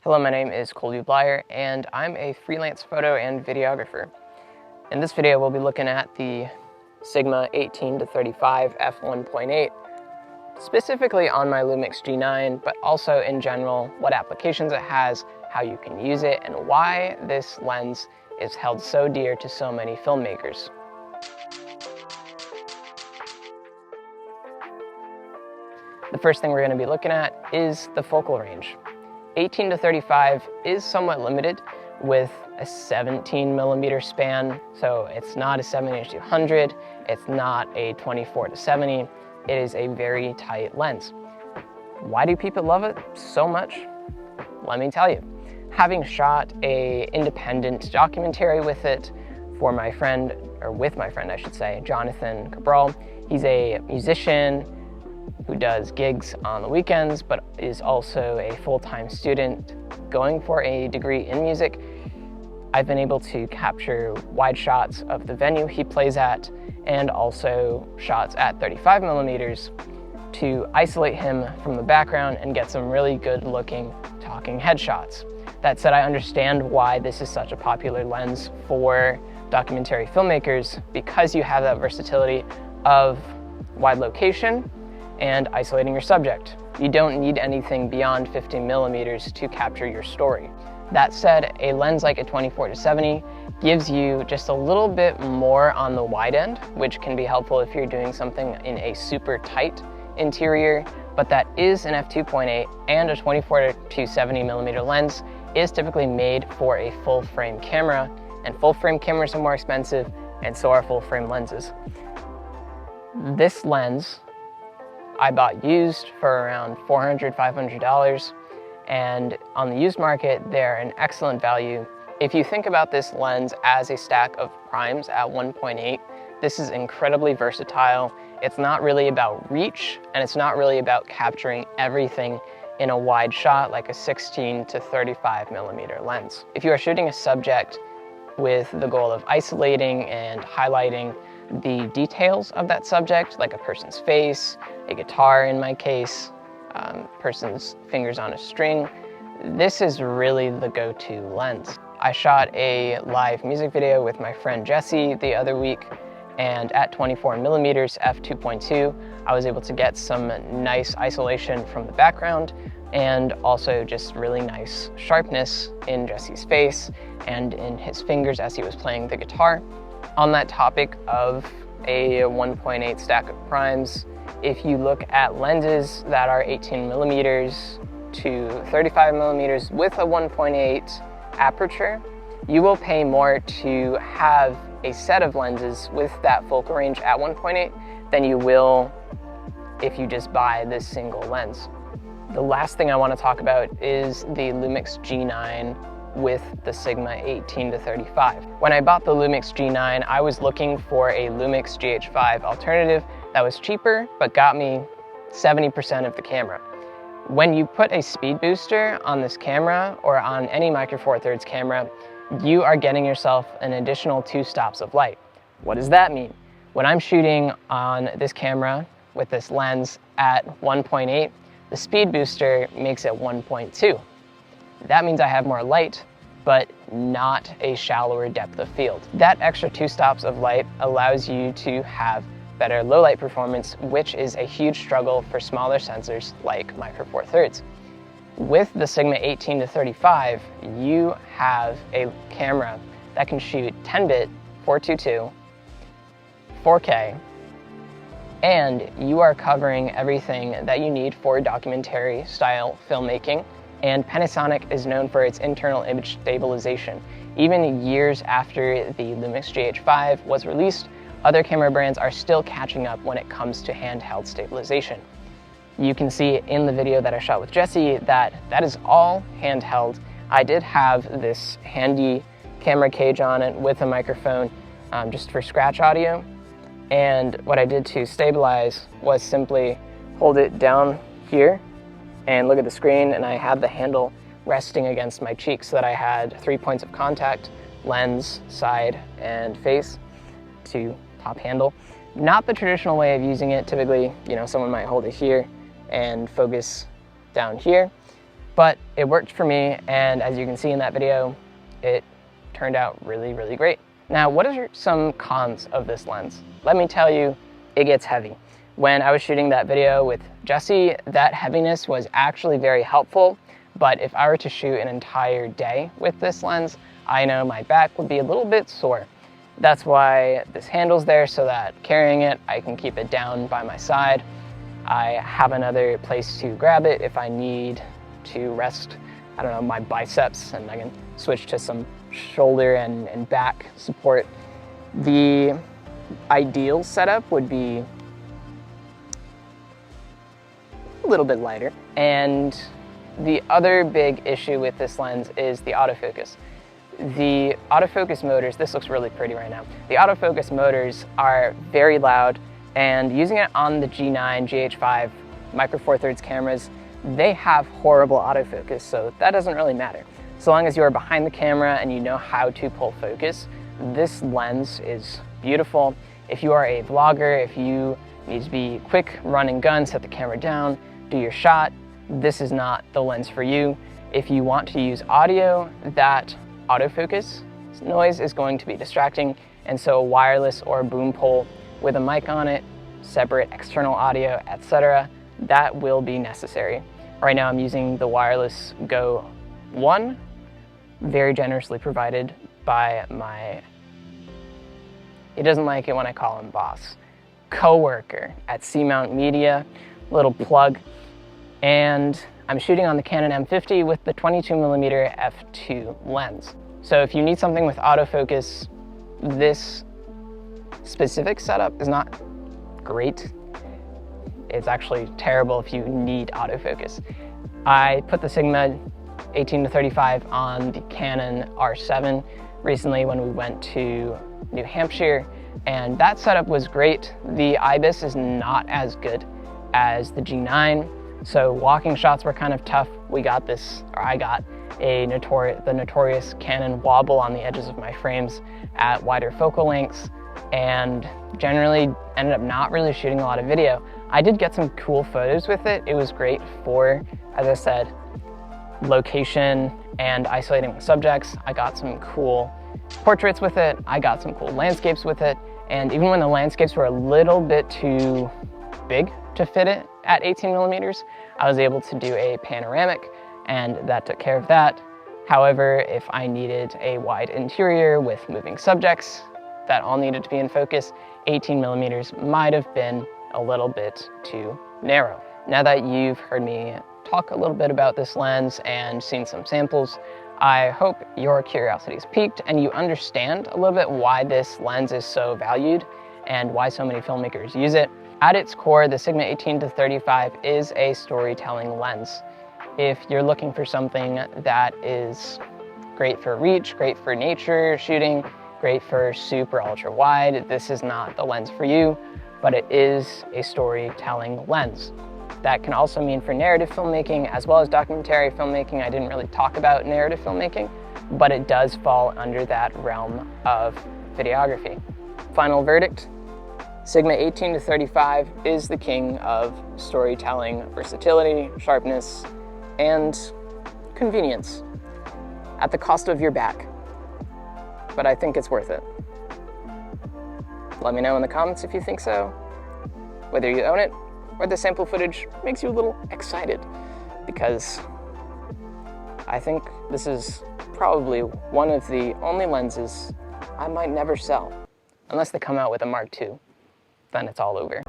Hello, my name is Colby Blyer, and I'm a freelance photo and videographer. In this video, we'll be looking at the Sigma 18-35 f1.8, specifically on my Lumix G9, but also in general, what applications it has, how you can use it, and why this lens is held so dear to so many filmmakers. The first thing we're going to be looking at is the focal range. 18-35 is somewhat limited with a 17mm span, so it's not a 70-100, it's not a 24-70, it is a very tight lens. Why do people love it so much? Let me tell you. Having shot an independent documentary with it for my friend, or with my friend I should say, Jonathan Cabral. He's a musician who does gigs on the weekends, but is also a full-time student going for a degree in music. I've been able to capture wide shots of the venue he plays at and also shots at 35mm to isolate him from the background and get some really good looking talking headshots. That said, I understand why this is such a popular lens for documentary filmmakers, because you have that versatility of wide location and isolating your subject. You don't need anything beyond 15mm to capture your story. That said, a lens like a 24-70 gives you just a little bit more on the wide end, which can be helpful if you're doing something in a super tight interior, but that is an f2.8, and a 24-70mm lens is typically made for a full frame camera, and full frame cameras are more expensive, and so are full frame lenses. This lens I bought used for around $400, $500, and on the used market, they're an excellent value. If you think about this lens as a stack of primes at 1.8, this is incredibly versatile. It's not really about reach, and it's not really about capturing everything in a wide shot like a 16-35mm lens. If you are shooting a subject with the goal of isolating and highlighting the details of that subject, like a person's face, a guitar in my case, person's fingers on a string, this is really the go-to lens. I shot a live music video with my friend Jesse the other week, and at 24mm f2.2, I was able to get some nice isolation from the background and also just really nice sharpness in Jesse's face and in his fingers as he was playing the guitar. On that topic of a 1.8 stack of primes, if you look at lenses that are 18mm to 35mm with a 1.8 aperture, you will pay more to have a set of lenses with that focal range at 1.8 than you will if you just buy this single lens. The last thing I want to talk about is the Lumix G9 with the Sigma 18-35. When I bought the Lumix G9, I was looking for a Lumix GH5 alternative that was cheaper but got me 70% of the camera. When you put a speed booster on this camera or on any Micro Four Thirds camera, you are getting yourself an additional 2 stops of light. What does that mean? When I'm shooting on this camera with this lens at 1.8, the speed booster makes it 1.2. That means I have more light, but not a shallower depth of field. That extra 2 stops of light allows you to have better low light performance, which is a huge struggle for smaller sensors like Micro Four Thirds. With the Sigma 18-35, you have a camera that can shoot 10-bit 422, 4K, and you are covering everything that you need for documentary style filmmaking. And Panasonic is known for its internal image stabilization. Even years after the Lumix GH5 was released, other camera brands are still catching up when it comes to handheld stabilization. You can see in the video that I shot with Jesse that is all handheld. I did have this handy camera cage on it with a microphone just for scratch audio. And what I did to stabilize was simply hold it down here and look at the screen, and I had the handle resting against my cheek so that I had 3 points of contact: lens, side, and face to top handle. Not the traditional way of using it. Typically, someone might hold it here and focus down here. but it worked for me, and as you can see in that video, it turned out really, really great. Now, what are some cons of this lens? Let me tell you, it gets heavy. When I was shooting that video with Jesse, that heaviness was actually very helpful, but if I were to shoot an entire day with this lens, I know my back would be a little bit sore. That's why this handle's there, so that carrying it, I can keep it down by my side. I have another place to grab it if I need to rest, I don't know, my biceps, and I can switch to some shoulder and back support. The ideal setup would be a little bit lighter. And the other big issue with this lens is the autofocus. The autofocus motors, this looks really pretty right now. The autofocus motors are very loud, and using it on the G9, GH5 micro four thirds cameras, they have horrible autofocus, so that doesn't really matter. So long as you are behind the camera and you know how to pull focus, this lens is beautiful. If you are a vlogger, if you need to be quick, run and gun, set the camera down, do your shot, this is not the lens for you. If you want to use audio, that autofocus noise is going to be distracting, and so a wireless or a boom pole with a mic on it, separate external audio, etc., that will be necessary. Right now I'm using the wireless Go 1, very generously provided by my, he doesn't like it when I call him boss, co-worker at SeaMount Media, little plug. And I'm shooting on the Canon M50 with the 22mm f2 lens. So if you need something with autofocus, this specific setup is not great. It's actually terrible if you need autofocus. I put the Sigma 18-35 on the Canon R7 recently when we went to New Hampshire, and that setup was great. The IBIS is not as good as the G9, so walking shots were kind of tough. We got this, or I got the notorious Canon wobble on the edges of my frames at wider focal lengths, and generally ended up not really shooting a lot of video. I did get some cool photos with it. It was great for, as I said, location and isolating subjects. I got some cool portraits with it. I got some cool landscapes with it. And even when the landscapes were a little bit too big to fit it at 18mm, I was able to do a panoramic, and that took care of that. However, if I needed a wide interior with moving subjects that all needed to be in focus, 18mm might have been a little bit too narrow. Now that you've heard me talk a little bit about this lens and seen some samples, I hope your curiosity is piqued and you understand a little bit why this lens is so valued and why so many filmmakers use it. At its core, the Sigma 18-35 is a storytelling lens. If you're looking for something that is great for reach, great for nature shooting, great for super ultra wide, this is not the lens for you, but it is a storytelling lens. That can also mean for narrative filmmaking as well as documentary filmmaking. I didn't really talk about narrative filmmaking, but it does fall under that realm of videography. Final verdict, Sigma 18-35 is the king of storytelling, versatility, sharpness, and convenience at the cost of your back. But I think it's worth it. Let me know in the comments if you think so, whether you own it or the sample footage makes you a little excited, because I think this is probably one of the only lenses I might never sell, unless they come out with a Mark II, then it's all over.